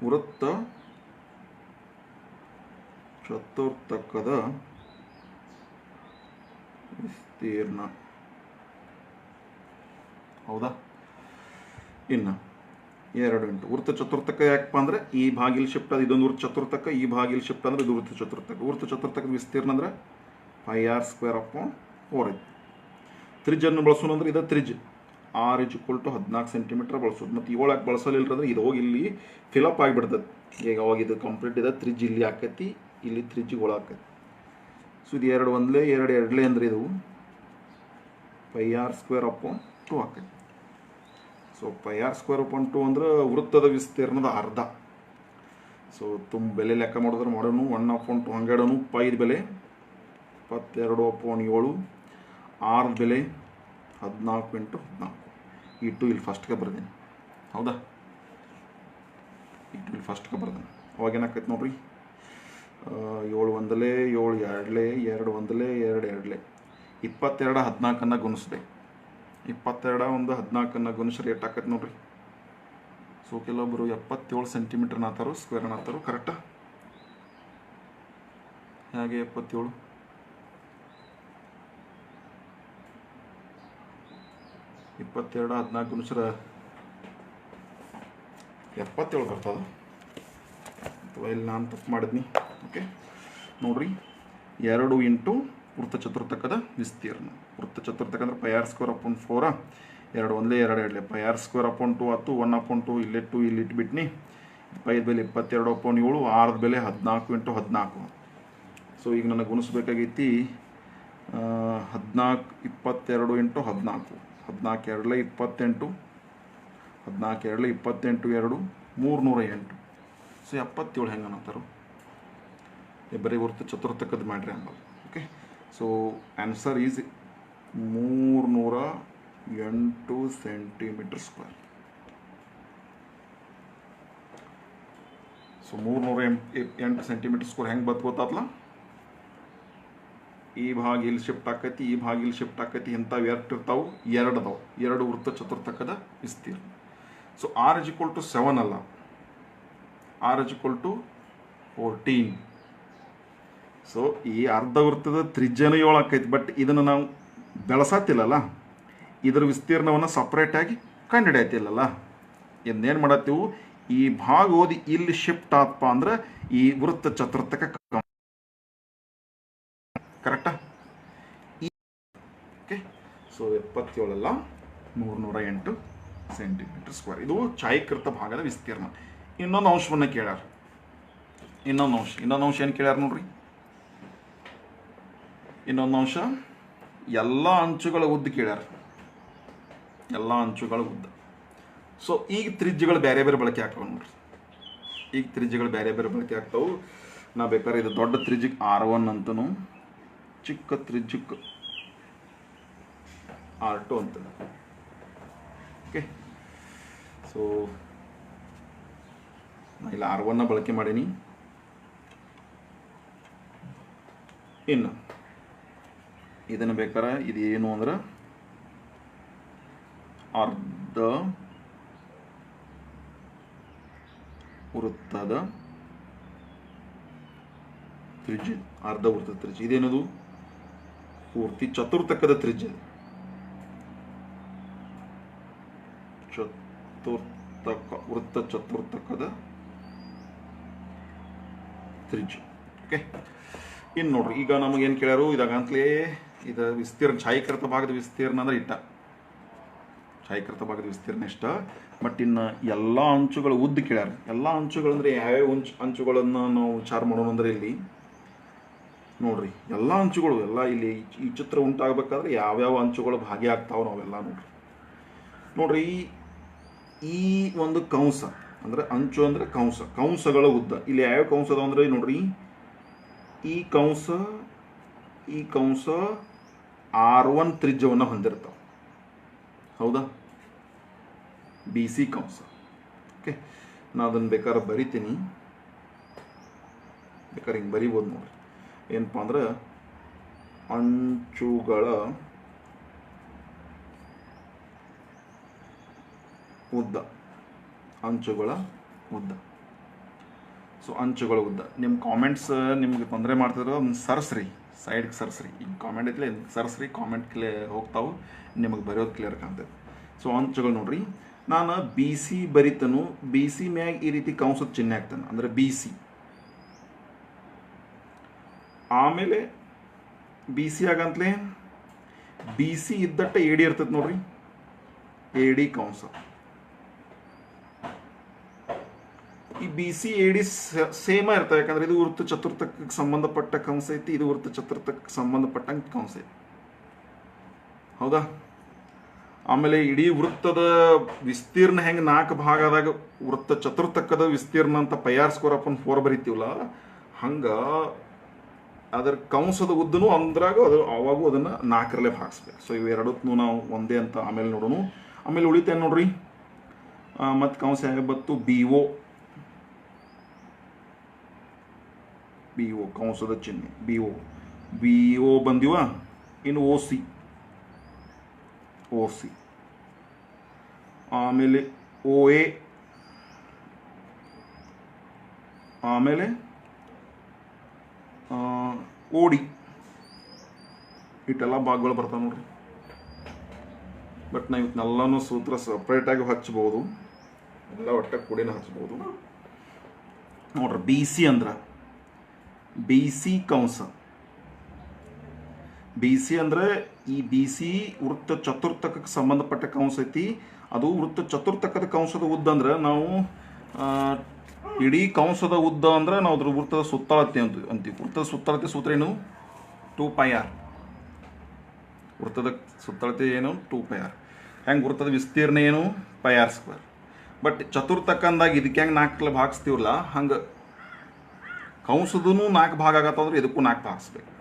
ವೃತ್ತ ಚತುರ್ಥಕದ ವಿಸ್ತೀರ್ಣ. ಹೌದಾ? ಇನ್ನು 2 ಇಂಟು ವೃತ್ತ ಚತುರ್ಥಕ ಯಾಕಪ್ಪ ಅಂದ್ರೆ ಈ ಭಾಗ ಇಲ್ಲಿ ಶಿಫ್ಟ್ ಆದ ಇದೊಂದು ವೃತ್ತ ಚತುರ್ಥಕ, ಈ ಭಾಗ ಇಲ್ಲಿ ಶಿಫ್ಟ್ ಅಂದ್ರೆ ಇದು ವೃತ್ತ ಚತುರ್ಥಕ. ವೃತ್ತ ಚತುರ್ಥಕದ ವಿಸ್ತೀರ್ಣ ಅಂದ್ರೆ πr²/4 ಐತಿ. ತ್ರಿಜ್ಯನ್ನು ಬಳಸೋಣ ಅಂದ್ರೆ ಇದು ತ್ರಿಜ್ r = 14 ಸೆಂಟಿಮೀಟರ್ ಬಳಸೋದು. ಮತ್ತು 7 ಯಾಕೆ ಬಳಸಲಿಲ್ಲ ಅಂದ್ರೆ ಇದು ಹೋಗಿ ಇಲ್ಲಿ ಫಿಲಪ್ ಆಗಿಬಿಡ್ತದೆ. ಈಗ ಅವಾಗ ಇದು ಕಂಪ್ಲೀಟ್ ಇದೆ, ತ್ರಿಜ್ ಇಲ್ಲಿ ಆಕೈತಿ, ಇಲ್ಲಿ ತ್ರಿಜ್ಗಳು ಆಕೈತಿ. ಸೊ ಇದು 2 ಒಂದ್ಲೆ 2 ಎರಡ್ಲೆ ಅಂದ್ರೆ ಇದು πr²/2 ಆಕೈತಿ. ಸೊ πr²/2 ಅಂದ್ರೆ ವೃತ್ತದ ವಿಸ್ತೀರ್ಣದ ಅರ್ಧ. ಸೊ ಬೆಲೆ ಲೆಕ್ಕ ಮಾಡಿದ್ರೆ ಮಾಡೋಣ 1/2 ಹಂಗೆಡನು. ಪೈದ ಬೆಲೆ 22/7, ಆರ್ ಬೆಲೆ 14 × 14. ಈ 2 ಇಲ್ಲಿ ಫಸ್ಟ್ಗೆ ಬರ್ದೇನೆ. ಹೌದಾ? ಈ 2 ಇಲ್ಲಿ ಫಸ್ಟ್ಗೆ ಬರ್ದೇನೆ. ಅವಾಗ ಏನಾಕೈತೆ ನೋಡ್ರಿ, 7 ಒಂದಲೇ 7 ಎರಡ್ಲೆ 2 ಒಂದಲೇ 2 ಎರಡ್ಲೆ 22 14 ಗುಣಿಸ್ಬೇಕು. 22 1 14 ಗುಣಿಸ್ರೆ ಎಷ್ಟು ಆಕೈತೆ ನೋಡ್ರಿ. ಸೊ ಕೆಲವೊಬ್ಬರು 77 ಸೆಂಟಿಮೀಟರ್ ನಾತಾರು, ಸ್ಕ್ವೇರ್ ನಾತಾರು. ಕರೆಕ್ಟಾ? ಹೇಗೆ 77? 22 14 ಗುಣಿಸ್ರೆ 77 ಬರ್ತದ. ಅಥವಾ ಇಲ್ಲಿ ನಾನು ತಪ್ಪು ಮಾಡಿದ್ನಿ. ಓಕೆ ನೋಡ್ರಿ, 2 ಇಂಟು ವೃತ್ತ ಚತುರ್ಥಕದ ವಿಸ್ತೀರ್ಣ. ವೃತ್ತ ಚತುರ್ಥಕ ಅಂದ್ರೆ πr²/4. 2 ಒಂದಲೇ 2 ಎರಡ್ಲೆ πr²/2 ಆಯ್ತು. 1/2 ಇಲ್ಲೇ 2 ಇಲ್ಲಿ ಇಟ್ಬಿಟ್ನಿ. ಪೈದ ಬೆಲೆ 22/7, ಆರ್ದ ಬೆಲೆ 14 × 14. ಸೊ ಈಗ ನನಗೆ ಗುಣಿಸ್ಬೇಕಾಗೈತಿ 14 22 × 14. 14 ಎರಡ್ಲೆ 28, 14 ಎರಡ್ಲೆ 28, 2 308. ಸೊ 77 ಹೆಂಗೆ ಅನ್ನತ್ತಾರು. ಬರೀ ವೃತ್ತ ಚತುರ್ಥಕದ ಮಾಡ್ರಿ ಹಂಗೆ. Okay, so answer is 308 centimetre square. So 308 centimetre square ಹೆಂಗೆ ಬತ್ ಗೊತ್ತಾತ್ಲ? ಈ ಭಾಗ ಇಲ್ಲಿ ಶಿಫ್ಟ್ ಆಕೈತಿ, ಈ ಭಾಗ ಇಲ್ಲಿ ಶಿಫ್ಟ್ ಆಕೈತಿ. ಇಂಥವು ಇರ್ತಾವೆ, ಎರಡು ಅದಾವೆ, ಎರಡು ವೃತ್ತ ಚತುರ್ಥಕದ ವಿಸ್ತೀರ್ಣ. So R is equal to 7 ಅಲ್ಲ, R is equal to 14. So ಈ ಅರ್ಧ ವೃತ್ತದ ತ್ರಿಜ್ಯನೂ 7 ಆಕೈತಿ. ಬಟ್ ಇದನ್ನು ನಾವು ಬೆಳೆಸತ್ತಿಲ್ಲಲ್ಲ, ಇದರ ವಿಸ್ತೀರ್ಣವನ್ನು ಸಪ್ರೇಟಾಗಿ ಕಂಡುಹಿಡಿಯತ್ತಿಲ್ಲಲ್ಲ. ಇದನ್ನೇನು ಮಾಡತ್ತೀವಿ, ಈ ಭಾಗ ಓದಿ ಇಲ್ಲಿ ಶಿಫ್ಟ್ ಆತಪ್ಪ ಅಂದ್ರೆ ಈ ವೃತ್ತ ಚತುರ್ಥಕ ಕರೆಕ್ಟಾ? ಓಕೆ. So 77 308 centimetre square. ಇದು ಛಾಯೀಕೃತ ಭಾಗದ ವಿಸ್ತೀರ್ಣ. ಇನ್ನೊಂದು ಅಂಶವನ್ನು ಕೇಳ್ಯಾರ. ಇನ್ನೊಂದು ಅಂಶ ಏನು ಕೇಳ್ಯಾರ ನೋಡ್ರಿ. ಇನ್ನೊಂದು ಅಂಶ ಎಲ್ಲ ಅಂಚುಗಳ ಉದ್ದ ಕೇಳ್ಯಾರ. ಎಲ್ಲ ಅಂಚುಗಳ ಉದ್ದ. ಸೊ ಈಗ ತ್ರಿಜ್ಯಗಳು ಬೇರೆ ಬೇರೆ ಬಳಕೆ ಆಗ್ತಾವೆ ನೋಡ್ರಿ. ಈಗ ತ್ರಿಜ್ಯಗಳು ಬೇರೆ ಬೇರೆ ಬಳಕೆ ಆಗ್ತಾವೆ. ನಾ ಬೇಕಾದ್ರೆ ಇದು ದೊಡ್ಡ ತ್ರಿಜ್ಯಕ್ಕೆ R1 ಅಂತನೂ, ಚಿಕ್ಕ ತ್ರಿಜ್ಯಕ್ಕೆ R2 ಅಂತ. ಓಕೆ. ಸೊ ನಾ ಇಲ್ಲಿ R1 ಬಳಕೆ ಮಾಡೀನಿ. ಇನ್ನು ಇದನ್ನು ಬೇಕಾರೆ ಇದು ಏನು ಅಂದ್ರೆ ಅರ್ಧ ವೃತ್ತದ ತ್ರಿಜ್ಯ. ಅರ್ಧ ವೃತ್ತದ ತ್ರಿಜ್ಯ ಇದೇನದು? ಪೂರ್ತಿ ಚತುರ್ಥಕದ ತ್ರಿಜ್ಯ. ವೃತ್ತ ಚತುರ್ಥಕದ ತ್ರಿಜ್ಯ. ಓಕೆ. ಇನ್ನು ನೋಡ್ರಿ, ಈಗ ನಮಗೇನು ಕೇಳ್ಯಾರು, ಇದಾಗಂತಲೇ ಇದು ವಿಸ್ತೀರ್ಣ, ಛಾಯೀಕೃತ ಭಾಗದ ವಿಸ್ತೀರ್ಣ ಅಂದ್ರೆ ಇಟ್ಟ. ಛಾಯೀಕೃತ ಭಾಗದ ವಿಸ್ತೀರ್ಣ ಇಷ್ಟ. ಬಟ್ ಇನ್ನು ಎಲ್ಲ ಅಂಚುಗಳ ಉದ್ದ ಕೇಳ್ಯಾರ. ಎಲ್ಲ ಅಂಚುಗಳಂದ್ರೆ ಯಾವ್ಯಾವ ಅಂಚುಗಳನ್ನು ನಾವು ವಿಚಾರ ಮಾಡೋಣ ಅಂದ್ರೆ ಇಲ್ಲಿ ನೋಡ್ರಿ, ಎಲ್ಲ ಅಂಚುಗಳು ಎಲ್ಲ ಇಲ್ಲಿ ಈ ಚಿತ್ರ ಉಂಟಾಗಬೇಕಾದ್ರೆ ಯಾವ್ಯಾವ ಅಂಚುಗಳು ಭಾಗಿಯಾಗ್ತಾವೆ ನಾವೆಲ್ಲ ನೋಡ್ರಿ. ಈ ಒಂದು ಕಂಸ ಅಂದ್ರೆ ಅಂಚು ಅಂದ್ರೆ ಕಂಸಗಳ ಉದ್ದ. ಇಲ್ಲಿ ಯಾವ್ಯಾವ ಕಂಸ ಅದಾವ ಅಂದ್ರೆ ನೋಡ್ರಿ, ಈ ಕಂಸ R1 ತ್ರಿಜ್ಯವನ್ನು ಹೊಂದಿರ್ತಾವ. ಹೌದಾ? BC ಕಂಸ. ಓಕೆ. ನಾನು ಅದನ್ನು ಬೇಕಾದ್ರೆ ಬರಿತೀನಿ. ಬೇಕಾದ್ರೆ ಹಿಂಗೆ ಬರಿಬೋದು ನೋಡ್ರಿ. ಏನಪ್ಪ ಅಂದ್ರೆ ಅಂಚುಗಳ ಉದ್ದ. ಸೊ ಅಂಚುಗಳ ಉದ್ದ. ನಿಮ್ಮ ಕಾಮೆಂಟ್ಸ್ ನಿಮ್ಗೆ ತೊಂದರೆ ಮಾಡ್ತಿದ್ರೆ ಅದನ್ನ ಸರ್ಸ್ರಿ, ಸೈಡ್ಗೆ ಸರ್ಸ್ರಿ. ಈಗ ಕಾಮೆಂಟ್ ಐತಿಲ್ಲ, ಸರ್ಸ್ರಿ, ಕಾಮೆಂಟ್ ಹೋಗ್ತಾವೆ, ನಿಮಗೆ ಬರೆಯೋದು ಕ್ಲಿಯರ್ ಕಾಣ್ತದೆ. ಸೊ ಅಂಚುಗಳು ನೋಡ್ರಿ, ನಾನು BC ಬರಿತನು. BC ಮ್ಯಾಗ ಈ ರೀತಿ ಕಂಸದ ಚಿಹ್ನೆ ಹಾಕ್ತಾನೆ ಅಂದ್ರೆ BC. ಆಮೇಲೆ BC ಆಗಂತಲೇ BC ಇದ್ದಟ್ಟ AD ಇರ್ತದೆ ನೋಡ್ರಿ, AD ಕಂಸ. ಈ BC AD ಸೇಮ ಇರ್ತವೆ, ಯಾಕಂದ್ರೆ ಇದು ವೃತ್ತ ಚತುರ್ಥಕ್ಕೆ ಸಂಬಂಧಪಟ್ಟ ಕಂಸ ಐತಿ, ಇದು ವೃತ್ತ ಚತುರ್ಥಕ್ಕೆ ಸಂಬಂಧಪಟ್ಟಂಗೆ ಕಂಸ ಐತಿ. ಹೌದಾ? ಆಮೇಲೆ ಇಡೀ ವೃತ್ತದ ವಿಸ್ತೀರ್ಣ ಹೆಂಗೆ 4 ಭಾಗದಾಗ ವೃತ್ತ ಚತುರ್ಥಕದ ವಿಸ್ತೀರ್ಣ ಅಂತ πr²/4 ಬರಿತೀವಲ್ಲ, ಹಂಗೆ ಅದರ ಕಂಸದ ಉದ್ದನೂ ಅಂದ್ರಾಗ ಅದು ಅವಾಗೂ ಅದನ್ನು 4ರಲ್ಲೇ ಭಾಗಿಸ್ಬೇಕು. ಸೊ ಇವೆರಡಕ್ಕೂ ನಾವು ಒಂದೇ ಅಂತ ಆಮೇಲೆ ನೋಡೋಣ. ಆಮೇಲೆ ಉಳಿತೇನೆ ನೋಡ್ರಿ, ಮತ್ತು ಕಂಸ ಹೇಗೆ ಬತ್ತು? BO ಕಂಸದ ಚಿಹ್ನೆ BO ಬಂದಿವ. ಇನ್ನು OC, ಆಮೇಲೆ OA, ಆಮೇಲೆ OD. ಇಟ್ಟೆಲ್ಲ ಭಾಗಗಳು ಬರ್ತಾವೆ ನೋಡ್ರಿ. ಬಟ್ ನಾವು ಇವನ್ನೆಲ್ಲನೂ ಸೂತ್ರ ಸಪ್ರೇಟಾಗಿ ಹಚ್ಬೋದು, ಎಲ್ಲ ಒಟ್ಟಾಗಿ ಕೂಡಿನ ಹಚ್ಬೋದು ನೋಡ್ರಿ. BC ಅಂದ್ರೆ BC ಕಂಸ. BC ಅಂದ್ರೆ ಈ BC ವೃತ್ತ ಚತುರ್ಥಕಕ್ಕೆ ಸಂಬಂಧಪಟ್ಟ ಕಂಸ ಐತಿ. ಅದು ವೃತ್ತ ಚತುರ್ಥಕದ ಕಂಸದ ಉದ್ದ ಅಂದ್ರೆ ನಾವು ಇಡೀ ಕಂಸದ ಉದ್ದ ಅಂದ್ರೆ ನಾವು ಅದ್ರ ವೃತ್ತದ ಸುತ್ತಳತೆ ಅಂತೀವಿ. ವೃತ್ತದ ಸುತ್ತಳತೆ ಸೂತ್ರ ಏನು? 2πr. ವೃತ್ತದ ಸುತ್ತಳತೆ ಏನು? 2πr. ಹೆಂಗೆ ವೃತ್ತದ ವಿಸ್ತೀರ್ಣ ಏನು? πr². ಬಟ್ ಚತುರ್ಥಕ ಅಂದಾಗ ಇದಕ್ಕೆ ಹೆಂಗೆ 4 ಭಾಗಿಸ್ತೀವಲ್ಲ, ಹಂಗೆ ಕಂಸದೂ 4 ಭಾಗ ಆಗತ್ತಂದ್ರೆ ಇದಕ್ಕೂ 4 ಭಾಗಿಸ್ಬೇಕು.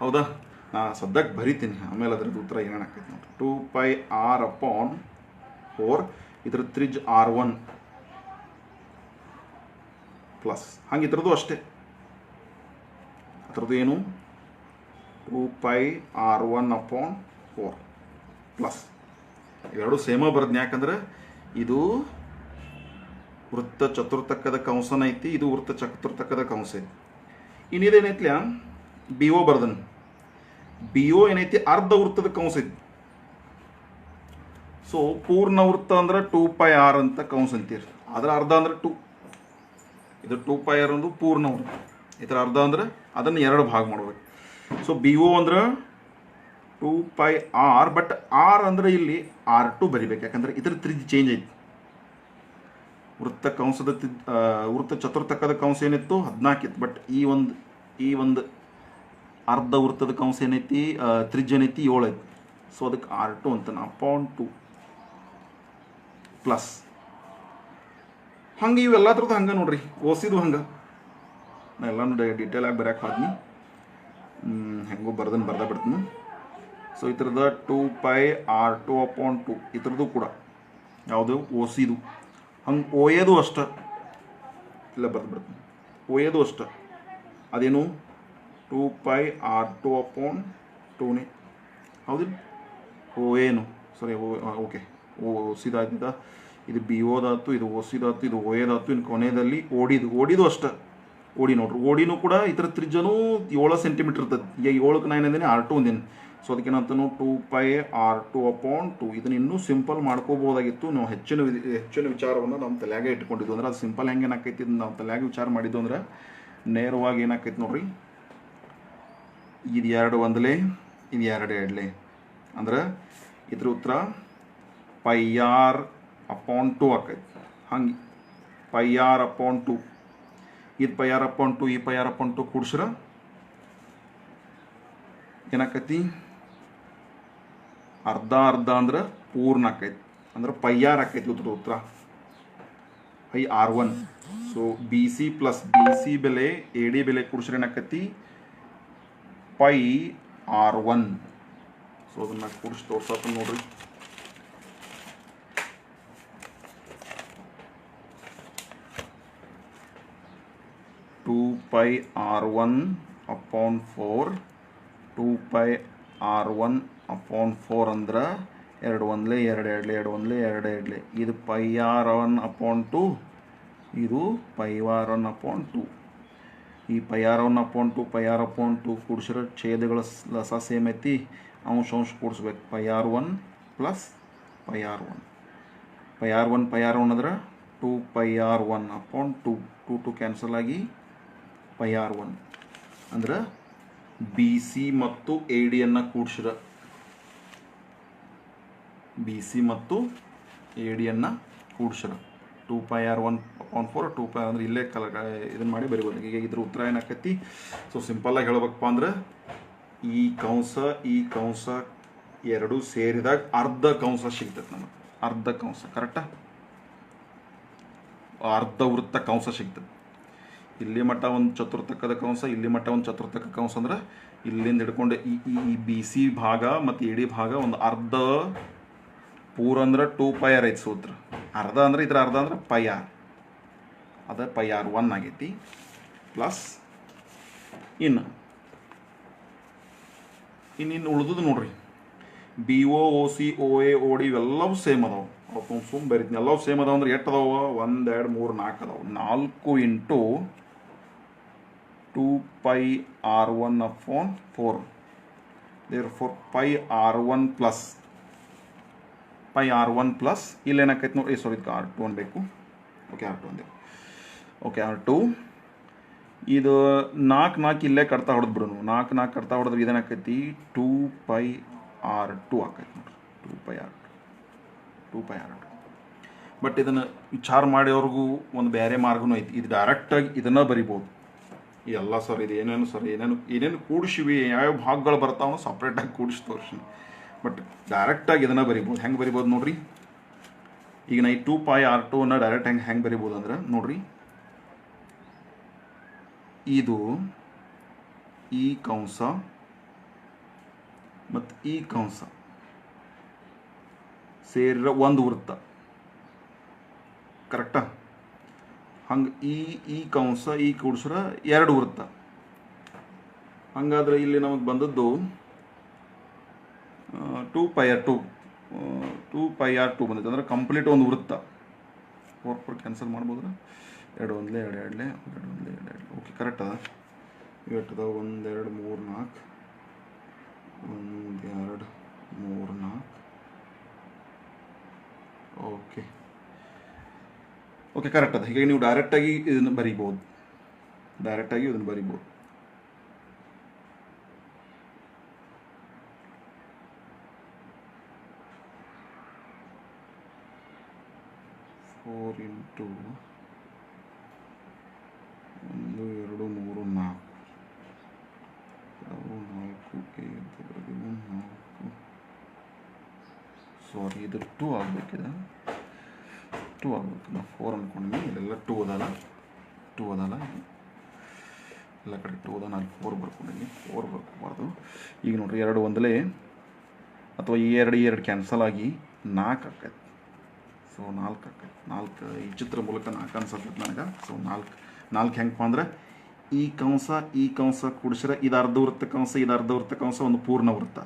ಹೌದಾ? ನಾ ಸದ್ಯಕ್ಕೆ ಬರಿತೀನಿ, ಆಮೇಲೆ ಅದ್ರದ್ದು ಉತ್ತರ ಏನೇನು ಆಕೈತಿ ನೋಡ್ರಿ. 2πr/4 ಇದ್ರ ತ್ರಿಜ್ R1 ಪ್ಲಸ್ ಹಂಗೆ ಇದ್ರದ್ದು ಅಷ್ಟೇ. ಅದರದ್ದು ಏನು 2πr1/4 ಪ್ಲಸ್ ಇವೆರಡು ಸೇಮ ಬರೋದು. ಯಾಕಂದ್ರೆ ಇದು ವೃತ್ತ ಚತುರ್ಥಕದ ಕಂಸನ ಐತಿ, ಇದು ವೃತ್ತ ಚತುರ್ಥಕದ ಕಂಸ ಐತಿ. ಇನ್ನಿದೇನೈತ್ಲ ಬಿ ಒ ಬರ್ದನ್, ಬಿ ಒ ಏನೈತಿ ಅರ್ಧ ವೃತ್ತದ ಕಂಸ ಐತಿ. ಸೊ ಪೂರ್ಣ ವೃತ್ತ ಅಂದ್ರೆ 2πr ಅಂತ ಕಂಸ ಅಂತೀರಿ, ಅದರ ಅರ್ಧ ಅಂದ್ರೆ 2. ಇದು 2πr ಒಂದು ಪೂರ್ಣ ವೃತ್ತ, ಇದರ ಅರ್ಧ ಅಂದ್ರೆ ಅದನ್ನು 2 ಭಾಗ ಮಾಡ್ಬೇಕು. ಸೊ ಬಿ ಒ ಅಂದ್ರೆ 2πr, ಬಟ್ ಆರ್ ಅಂದ್ರೆ ಇಲ್ಲಿ R2 ಬರಿಬೇಕು, ಯಾಕಂದ್ರೆ ಇದ್ರ ತ್ರಿಜ್ಯ ಚೇಂಜ್ ಐತಿ. ವೃತ್ತ ಕಂಸದ ವೃತ್ತ ಚತುರ್ಥಕದ ಕಂಸ ಏನಿತ್ತು 14 ಇತ್ತು, ಬಟ್ ಈ ಒಂದು ಅರ್ಧ ವೃತ್ತದ ಕಂಸ ಏನೈತಿ ತ್ರಿಜ್ಯ ಏನೈತಿ 7 ಐತಿ. ಸೊ ಅದಕ್ಕೆ R2 ಅಂತ /2 ಪ್ಲಸ್ ಹಂಗೆ ಇವೆಲ್ಲ ಥರದ್ದು ಹಂಗೆ ನೋಡ್ರಿ. ಓಸಿದು ಹಂಗೆ ನಾ ಎಲ್ಲನೂ ಡೀಟೇಲ್ ಆಗಿ ಬರೆಯಕ್ಕೆ ಹೋದ್ನಿ, ಹೆಂಗೂ ಬರ್ದ ಬಿಡ್ತೀನಿ. ಸೊ ಈ ಥರದ 2πr2/2 ಈ ಥರದ್ದು ಕೂಡ ಯಾವುದು ಓಸಿದು ಹಂಗೆ ಓಯೋದು ಅಷ್ಟ ಇಲ್ಲ ಬಿಡ್ತೀನಿ. ಓಯೋದು ಅಷ್ಟ ಅದೇನು 2πr2/2ನೇ ಹೌದಿಲ್ಲ. ಏನು ಸರಿ ಓಕೆ. ಓಸಿದಾಯ್ತಿದ್ದ ಇದು ಬಿ ಓದಾಯ್ತು, ಇದು ಓಸಿದಾಯ್ತು, ಇದು ಓಯೋದಾಯ್ತು. ಇನ್ನು ಕೊನೆಯಲ್ಲಿ ಓಡಿದು ಅಷ್ಟ. ಓಡಿ ನೋಡ್ರಿ, ಓಡಿನೂ ಕೂಡ ಇತರ ತ್ರಿಜ್ಯನೂ 7 ಸೆಂಟಿಮೀಟರ್ ಇರ್ತದೆ. ಈಗ 7ಕ್ಕೆ 9 ಅಂದೇನೆ R2 ಅಂದೇನೆ. So ಅದಕ್ಕೇನಂತನೂ 2πr2/2. ಇದನ್ನು ಇನ್ನೂ ಸಿಂಪಲ್ ಮಾಡ್ಕೋಬೋದಾಗಿತ್ತು. ನಾವು ಹೆಚ್ಚಿನ ವಿಚಾರವನ್ನು ನಮ್ಮ ತಲೆಯಾಗೆ ಇಟ್ಕೊಂಡಿದ್ದು ಅಂದ್ರೆ ಅದು ಸಿಂಪಲ್ ಹೆಂಗೆ ಏನಾಕೈತಿ, ನಾವು ತಲೆಯಾಗೆ ವಿಚಾರ ಮಾಡಿದ್ದು ಅಂದ್ರೆ ನೇರವಾಗಿ ಏನಾಕೈತಿ ನೋಡ್ರಿ. ಇದು 2 ಒಂದಲೇ, ಇದು 2 ಎರಡಲೇ ಅಂದ್ರೆ ಇದ್ರ ಉತ್ತರ πr/2 ಆಕೈತಿ. ಹಂಗೆ πr/2 ಇದು πr/2 ಈ πr/2 ಕೂಡ್ಸ್ರ ಏನಾಕೈತಿ ಅರ್ಧ ಅಂದ್ರೆ ಪೂರ್ಣ ಆಕೈತಿ, ಅಂದ್ರೆ πr ಆಕೈತಿ ಉತ್ತರ πr1. So BC plus BC ಬೆಲೆ AD ಬೆಲೆ ಕೂಡ್ಸ್ರ ಏನಾಕೈತಿ πr1. ಸೊ ಅದನ್ನ ಕೂಡಿಸಿ ತೋರ್ಸಾಕ ನೋಡ್ರಿ. (2πr1/4) 2πr1/4 ಅಂದ್ರೆ 2 ಒಂದಲೇ 2 ಎರಡಲೇ 2 ಒಂದಲೇ 2 ಎರಡಲೇ. ಇದು πr1/2, ಇದು πr1/2. ಈ πr1/2 πr/2 ಕೂಡಿಸಿರೋ ಛೇದಗಳ ಲಸ ಸೇಮ್ ಐತಿ, ಅಂಶ ಕೂಡಿಸ್ಬೇಕು. πr1 ಪ್ಲಸ್ πr1 ಅಂದ್ರೆ 2πr1/2. 2 ಕ್ಯಾನ್ಸಲ್ ಆಗಿ πr1 ಅಂದ್ರೆ BC ಮತ್ತು AD ಅನ್ನು ಕೂಡಿಸಿರ BC ಮತ್ತು AD ಅನ್ನು ಕೂಡಿಸಿರ 2πr1/4 2π ಅಂದ್ರೆ ಇಲ್ಲೇ ಇದನ್ನು ಮಾಡಿ ಬರಿಬೋದು. ಈಗ ಇದ್ರ ಉತ್ತರ ಏನಾಕೈತಿ. ಸೊ ಸಿಂಪಲ್ಲಾಗಿ ಹೇಳ್ಬೇಕಪ್ಪ ಅಂದ್ರೆ ಈ ಕಂಸ ಎರಡು ಸೇರಿದಾಗ ಅರ್ಧ ಕಂಸ ಸಿಗ್ತೈತೆ ನಮಗೆ. ಅರ್ಧ ಕಂಸ ಕರೆಕ್ಟಾ, ಅರ್ಧ ವೃತ್ತ ಕಂಸ ಸಿಗ್ತದೆ. ಇಲ್ಲಿ ಮಟ್ಟ ಒಂದು ಚತುರ್ಥಕದ ಕಂಸ, ಇಲ್ಲಿ ಮಟ್ಟ ಒಂದು ಚತುರ್ಥಕ ಕಂಸ ಅಂದ್ರೆ ಇಲ್ಲಿಂದ ಹಿಡ್ಕೊಂಡು ಈ BC ಭಾಗ ಮತ್ತು AD ಭಾಗ ಒಂದು ಅರ್ಧ. ಪೂರ ಅಂದ್ರೆ 2πr ಐತಿ ಸೂತ್ರ. ಅರ್ಧ ಅಂದ್ರೆ ಇದ್ರ ಅರ್ಧ ಅಂದ್ರೆ πr, ಅದ πr1 ಆಗೈತಿ. ಪ್ಲಸ್ ಇನ್ನು ಉಳಿದು ನೋಡ್ರಿ, BO OC OA OD ಇವೆಲ್ಲವೂ ಸೇಮ್ ಅದಾವೆ. ಅವತ್ತು ಸುಮ್ ಬರೀತೀನಿ, ಎಲ್ಲವೂ ಸೇಮ್ ಅದಾವ ಅಂದ್ರೆ ಎಷ್ಟು ಅದಾವ 1 2 3 4 ಅದಾವೆ. 4 into 2πr1/4 therefore πr1 plus ಇಲ್ಲೇನಾಕೈತಿ ನೋಡಿ. ಸಾರಿ ಇದಕ್ಕೆ R2 ಅನ್ಬೇಕು. Okay R2 ಅಂದೇವು. ಓಕೆ R2 ಇದು 4 ಇಲ್ಲೇ ಕಡ್ತಾ ಹೊಡೆದು ಬಿಡೋನು. 4 ಕಡ್ತಾ ಹೊಡೆದ್ರೆ ಇದೇನಾಕೈತಿ 2πr2 ಆಕೈತಿ ನೋಡ್ರಿ. 2πr2 ಬಟ್ ಇದನ್ನು ವಿಚಾರ ಮಾಡೋರ್ಗೂ ಒಂದು ಬೇರೆ ಮಾರ್ಗನೂ ಐತಿ. ಇದು ಡೈರೆಕ್ಟಾಗಿ ಇದನ್ನು ಬರಿಬೋದು. ಎಲ್ಲ ಸರ್ ಇದು ಏನೇನು ಕೂಡಿಸಿವಿ, ಯಾವ್ಯಾವ ಭಾಗಗಳು ಬರ್ತಾವೋ ಸಪ್ರೇಟಾಗಿ ಕೂಡಿಸಿ ತೋರಿಸಿ. ಬಟ್ ಡೈರೆಕ್ಟಾಗಿ ಇದನ್ನು ಬರಿಬೋದು. ಹೆಂಗೆ ಬರಿಬೋದು ನೋಡ್ರಿ. ಈಗ ನಾ ಈ 2πr2 ಡೈರೆಕ್ಟ್ ಹೆಂಗೆ ಬರಿಬೋದು ಅಂದ್ರೆ ನೋಡ್ರಿ, ಇದು ಈ ಕಂಸ ಮತ್ತು ಈ ಕಂಸ ಸೇರಿರೋ ಒಂದು ವೃತ್ತ. ಕರೆಕ್ಟಾ? ಹಂಗೆ ಈ ಕಂಸ ಈ ಕೂಡಿಸ್ರ ಎರಡು ವೃತ್ತ. ಹಂಗಾದ್ರೆ ಇಲ್ಲಿ ನಮಗೆ ಬಂದದ್ದು 2πr2 ಬಂದೈತೆ. ಅಂದ್ರೆ ಕಂಪ್ಲೀಟ್ ಒಂದು ವೃತ್ತ. 4 ಕ್ಯಾನ್ಸಲ್ ಮಾಡ್ಬೋದ್ರ? 2 ಒಂದ್ಲೆ 2 ಎರಡ್ಲೆ 2 ಒಂದ್ಲೆ 2 ಎರಡ್ಲೆ. ಓಕೆ, ಕರೆಕ್ಟ್ ಅದ. ಇವತ್ತದ 1 2 3 4 1 2 3 4. ಓಕೆ ಕರೆಕ್ಟ್ ಅದ. ಹೀಗಾಗಿ ನೀವು ಡೈರೆಕ್ಟಾಗಿ ಇದನ್ನು ಬರಿಬೋದು. ಫೋರ್ ಇಂಟು 1 2 3 4 ಸಾರಿ, ಇದು 2 ಆಗಬೇಕಿದೆ. 2 ಆಗಬೇಕು. ನಾವು 4 ಅಂದ್ಕೊಂಡಿದ್ದೀನಿ. ಇಲ್ಲೆಲ್ಲ 2 ಅದಲ್ಲ. ಎಲ್ಲ ಕಡೆ 2 ಅದ. ನಾನು 4 ಬರ್ಕೊಂಡಿದ್ದೀನಿ. 4 ಬರ್ಕೋಬಾರ್ದು. ಈಗ ನೋಡ್ರಿ, 2 ಒಂದಲೇ ಅಥವಾ ಈ 2 ಕ್ಯಾನ್ಸಲ್ ಆಗಿ 4 ಆಕೈತೆ. ಸೊ 4 ಆಕೈತೆ. 4 ಈ ಚಿತ್ರ ಮೂಲಕ 4 ಅನ್ಸತ್ತೈತೆ ನನಗೆ. ಸೊ 4 ಹೆಂಗಪ್ಪ ಅಂದ್ರೆ ಈ ಕಂಸ ಕೂಡಿಸ್ರೆ ಇದು ಅರ್ಧ ವೃತ್ತ ಕಂಸ, ಇದು ಅರ್ಧ ವೃತ್ತ ಕಂಸ, ಒಂದು ಪೂರ್ಣ ವೃತ್ತ.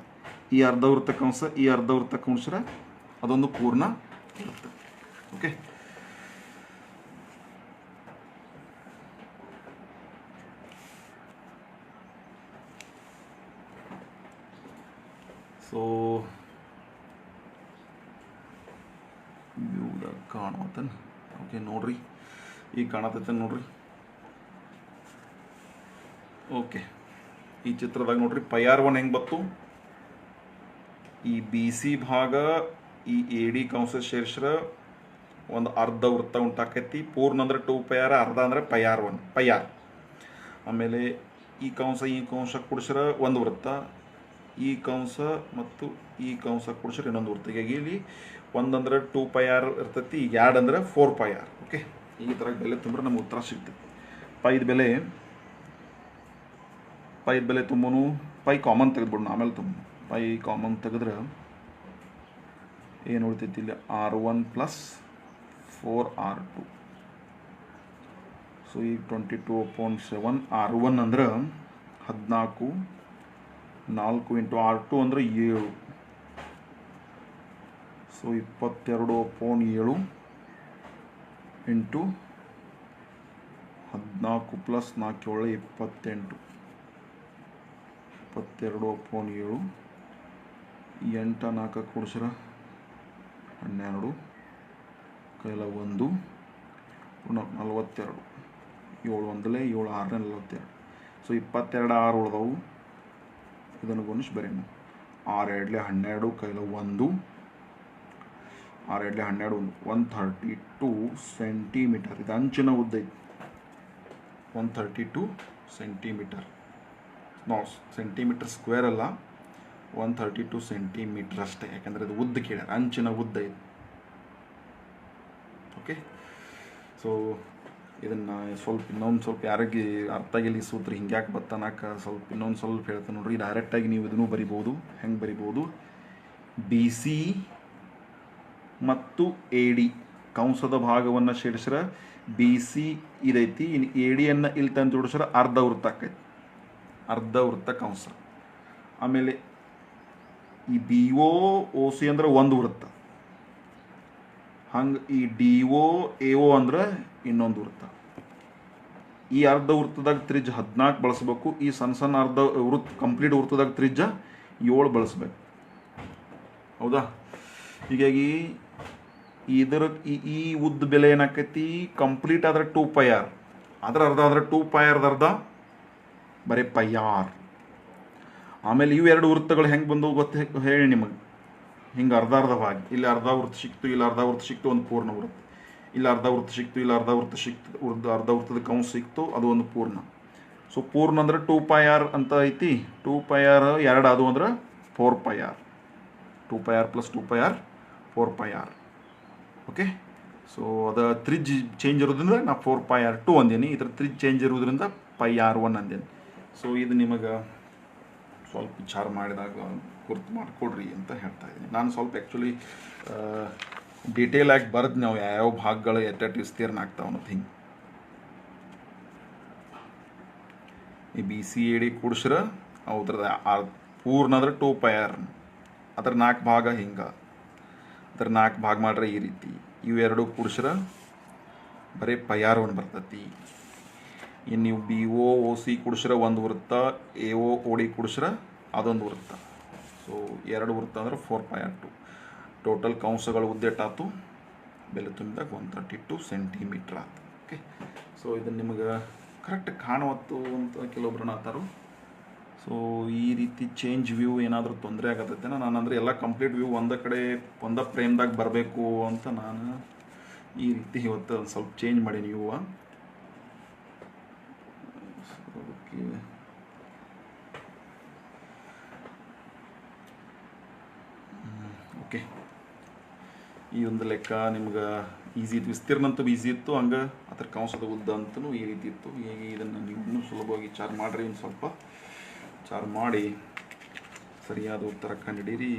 ಈ ಅರ್ಧ ವೃತ್ತ ಕಂಸ ಈ ಅರ್ಧ ವೃತ್ತ ಕೂಡಿಸ್ರೆ ಅದೊಂದು ಪೂರ್ಣ ವೃತ್ತ. ಓಕೆ, ಸೊ ವ್ಯೂದಾಗ ಕಾಣುತ್ತೇನೆ. ಓಕೆ ನೋಡ್ರಿ, ಈಗ ಕಾಣತೈತೆ ನೋಡ್ರಿ. ಓಕೆ, ಈ ಚಿತ್ರದಾಗ ನೋಡ್ರಿ πr1 ಹೆಂಗೆ ಬತ್ತು. ಈ BC ಭಾಗ ಈ AD ಕಂಸ ಸೇರಿಸ್ರ ಒಂದು ಅರ್ಧ ವೃತ್ತ ಉಂಟಾಕೈತಿ. ಪೂರ್ಣ ಅಂದ್ರೆ 2πr, ಅರ್ಧ ಅಂದ್ರೆ πr. ಆಮೇಲೆ ಈ ಕಂಸ ಕೂಡಿಸ್ರ ಒಂದು ವೃತ್ತ, ಈ ಕಂಸ ಮತ್ತು ಈ ಕಂಸ ಕೂಡಿಸ್ರ ಇನ್ನೊಂದು ವೃತ್ತ. ಹೀಗಾಗಿ ಇಲ್ಲಿ ಒಂದಂದ್ರೆ 2πr ಇರ್ತೈತಿ, ಈಗ 2 ಅಂದ್ರೆ 4πr. ಓಕೆ, ಈ ಥರ ಬೆಲೆ ತುಂಬ್ರೆ ನಮ್ಗೆ ಉತ್ತರ ಸಿಗ್ತೈತಿ. ಪೈದ ಬೆಲೆ ತುಂಬನು ಪೈ ಕಾಮನ್ ತೆಗೆದ್ಬಿಡೋಣ. ಆಮೇಲೆ ಪೈ ಕಾಮನ್ ತೆಗೆದ್ರೆ ಏನು ಉಳಿತೈತಿ ಇಲ್ಲಿ? R1 + 4R2. ಸೊ ಈಗ 22/7 R1 ಅಂದ್ರೆ 14, 4 ಇಂಟು R2 ಅಂದ್ರೆ 7. So 22/7 into 14 + 4 28. 22/7 8 4 ಕೂಡಿಸ್ರ 12, ಕೈಲ 1 42. 7 ಒಂದಲೇ 7 6 42. ಸೊ 22 6 ಉಳಿದವು. ಇದನ್ನು ಗುಣಿಸಿ ಬರೀನು. 6 2 12, ಕೈಲ 1, 6 2 12 132 ಸೆಂಟಿಮೀಟರ್. ಇದು ಅಂಚಿನ ಉದ್ದ ಐತಿ. 132 ಸೆಂಟಿಮೀಟರ್. ಸೆಂಟಿಮೀಟರ್ ಸ್ಕ್ವೇರ್ ಅಲ್ಲ, 132 ಸೆಂಟಿಮೀಟರ್ ಅಷ್ಟೇ. ಯಾಕಂದರೆ ಇದು ಉದ್ದ ಕೇಳ್ಯಾರ, ಅಂಚಿನ ಉದ್ದ ಇದೆ. ಓಕೆ, ಸೊ ಇದನ್ನು ಇನ್ನೊಂದು ಸ್ವಲ್ಪ ಯಾರಿಗೆ ಅರ್ಥ ಆಗಿಲ್ಲ ಈ ಸೂತ್ರ ಹಿಂಗ್ಯಾಕೆ ಬತ್ತನಾಕ ಇನ್ನೊಂದು ಸ್ವಲ್ಪ ಹೇಳ್ತೇನೆ ನೋಡ್ರಿ. ಡೈರೆಕ್ಟಾಗಿ ನೀವು ಇದನ್ನು ಬರಿಬೋದು. ಹೆಂಗೆ ಬರಿಬೋದು? BC ಮತ್ತು AD ಕಂಸದ ಭಾಗವನ್ನು ಸೇರಿಸ್ರೆ BC ಇದೈತಿ. ಇನ್ನು ADಯನ್ನು ಇಲ್ಲಿ ತಂದು ಜೋಡಿಸ್ರೆ ಅರ್ಧ ವೃತ್ತ ಆಕೈತಿ. ಅರ್ಧ ವೃತ್ತ ಕಂಸ. ಆಮೇಲೆ ಈ BO OC ಅಂದ್ರೆ ಒಂದು ವೃತ್ತ. ಹಂಗೆ ಈ DO AO ಅಂದ್ರೆ ಇನ್ನೊಂದು ವೃತ್ತ. ಈ ಅರ್ಧ ವೃತ್ತದಾಗ ತ್ರಿಜ್ಯ 14 ಬಳಸಬೇಕು. ಈ ಸಣ್ಣ ಅರ್ಧ ಕಂಪ್ಲೀಟ್ ವೃತ್ತದಾಗ ತ್ರಿಜ್ಯ 7 ಬಳಸಬೇಕು. ಹೌದಾ? ಹೀಗಾಗಿ ಇದರ ಈ ಉದ್ದ ಬೆಲೆ ಏನಾಕೈತಿ? ಕಂಪ್ಲೀಟ್ ಆದ್ರೆ 2πr, ಅದ್ರ ಅರ್ಧ ಆದ್ರೆ 2πr ಅರ್ಧ ಬರೀ πr. ಆಮೇಲೆ ಇವು 2 ವೃತ್ತಗಳು ಹೆಂಗೆ ಬಂದವು ಗೊತ್ತ ಹೇಳಿ ನಿಮಗೆ. ಹಿಂಗೆ ಅರ್ಧವಾಗಿ ಇಲ್ಲಿ ಅರ್ಧ ವೃತ್ತ ಸಿಕ್ತು, ಇಲ್ಲಿ ಅರ್ಧ ವೃತ್ತ ಸಿಕ್ತು, ಒಂದು ಪೂರ್ಣ ವೃತ್ತ. ಇಲ್ಲಿ ಅರ್ಧ ವೃತ್ತ ಸಿಕ್ತು, ಇಲ್ಲಿ ಅರ್ಧ ವೃತ್ತ ಸಿಕ್ತು, ಅರ್ಧ ವೃತ್ತದ ಕಂಸ ಸಿಕ್ತು, ಅದು ಒಂದು ಪೂರ್ಣ. ಸೊ ಪೂರ್ಣ ಅಂದ್ರೆ 2πr ಅಂತ ಐತಿ. 2πr 2 ಅದು ಅಂದ್ರೆ 4πr. 2πr + 2πr 4πr. Okay, so ಅದು ತ್ರಿಜ್ ಚೇಂಜ್ ಇರೋದ್ರಿಂದ ನಾ 4πr2 ಅಂದೇನಿ. ಇದ್ರ ತ್ರಿಜ್ ಚೇಂಜ್ ಇರೋದ್ರಿಂದ πr1 ಅಂದೇನಿ. ಸೊ ಇದು ನಿಮಗೆ ಸ್ವಲ್ಪ ವಿಚಾರ ಮಾಡಿದಾಗ ಗುರ್ತು ಮಾಡಿಕೊಡ್ರಿ ಅಂತ ಹೇಳ್ತಾ ಇದ್ದೀನಿ. ನಾನು ಸ್ವಲ್ಪ ಆ್ಯಕ್ಚುಲಿ ಡೀಟೇಲ್ ಆಗಿ ಬರೆದು ನಾವು ಯಾವ್ಯಾವ ಭಾಗಗಳು ಎಟ್ಟೆಟ್ಟು ವಿಸ್ತೀರ್ಣ ಆಗ್ತಾವೆ ಅನ್ನೋದು ಹಿಂಗೆ. ಈ ಬಿ ಸಿ ಎ ಡಿ ಕೂಡಿಸ್ರೆ ಅದ್ರದ್ದು ಪೂರ್ಣ ಅಂದ್ರೆ 2 ಪೈರ್, ಅದ್ರ 4 ಭಾಗ ಹಿಂಗೆ, ಅದ್ರ 4 ಭಾಗ ಮಾಡ್ರೆ ಈ ರೀತಿ. ಇವೆರಡು ಕೂಡಿಸ್ರೆ ಬರೀ ಪೈಯಾರ್ ಒಂದು ಬರ್ತೈತಿ. ಇನ್ನು ನೀವು ಬಿ ಒ ಒ ಸಿ ಕೂಡಿಸ್ರೆ ಒಂದು ವೃತ್ತ, ಎ ಒ ಒ ಡಿ ಕೂಡಿಸ್ರೆ ಅದೊಂದು ವೃತ್ತ. ಸೊ 2 ವೃತ್ತ ಅಂದ್ರೆ 4 ಪೈರ್ 2. ಟೋಟಲ್ ಕಂಸಗಳು ಉದ್ದೆಟ್ಟಾತು ಬೆಲೆ ತುಂಬಿದಾಗ 132 ಸೆಂಟಿಮೀಟ್ರ್ ಆಯ್ತು. ಓಕೆ, ಸೊ ಇದನ್ನು ನಿಮಗೆ ಕರೆಕ್ಟ್ ಕಾಣುವತ್ತು ಅಂತ ಕೆಲವೊಬ್ರು ಅನ್ನತ್ತಾರು. ಸೊ ಈ ರೀತಿ ಚೇಂಜ್ ವ್ಯೂ ಏನಾದರೂ ತೊಂದರೆ ಆಗತ್ತೈತೆ, ನಾನು ಅಂದರೆ ಎಲ್ಲ ಕಂಪ್ಲೀಟ್ ವ್ಯೂ ಒಂದೇ ಫ್ರೇಮ್ದಾಗ ಬರಬೇಕು ಅಂತ ನಾನು ಈ ರೀತಿ ಇವತ್ತು ಒಂದು ಸ್ವಲ್ಪ ಚೇಂಜ್ ಮಾಡೀನಿ ವ್ಯೂ. ಓಕೆ, ಈ ಒಂದು ಲೆಕ್ಕ ನಿಮ್ಗೆ ಈಸಿ ಇತ್ತು. ವಿಸ್ತೀರ್ಣ ಅಂತೂ ಈಸಿ ಇತ್ತು, ಹಂಗೆ ಅದ್ರ ಕಂಸದ ಉದ್ದ ಅಂತಲೂ ಈ ರೀತಿ ಇತ್ತು. ಈಗ ಇದನ್ನು ನೀವು ಇನ್ನೂ ಸುಲಭವಾಗಿ ವಿಚಾರ ಮಾಡಿರಿ, ಒಂದು ಸ್ವಲ್ಪ ವಿಚಾರ ಮಾಡಿ ಸರಿಯಾದ ಉತ್ತರ ಕಂಡುಹಿಡೀರಿ.